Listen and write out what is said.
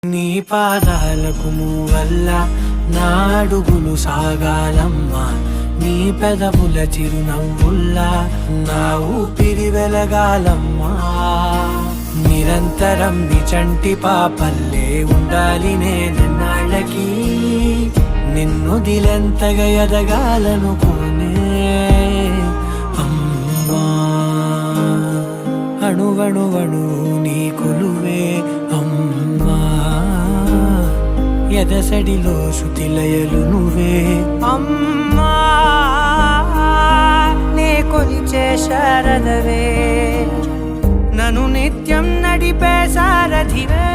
నీ పాదాలకు మూవల్ల నా అడుగులు సాగాలమ్మా, నీ పెదవుల చిరునవ్వుల్లా నా ఊపిరి వెలగాలమ్మా. నిరంతరం నీ చంటి పాపల్లే ఉండాలి నేనన్నాళ్ళకి, నిన్ను దిలెంతగా ఎదగాలనుకోనే అమ్మా. అణువణువణు నీ కొలువే అమ్మా, ఎదసడిలో శృతిలయలు నువ్వే అమ్మా. నే కొలిచే శారదవే, నన్ను నిత్యం నడిపే సారథివే.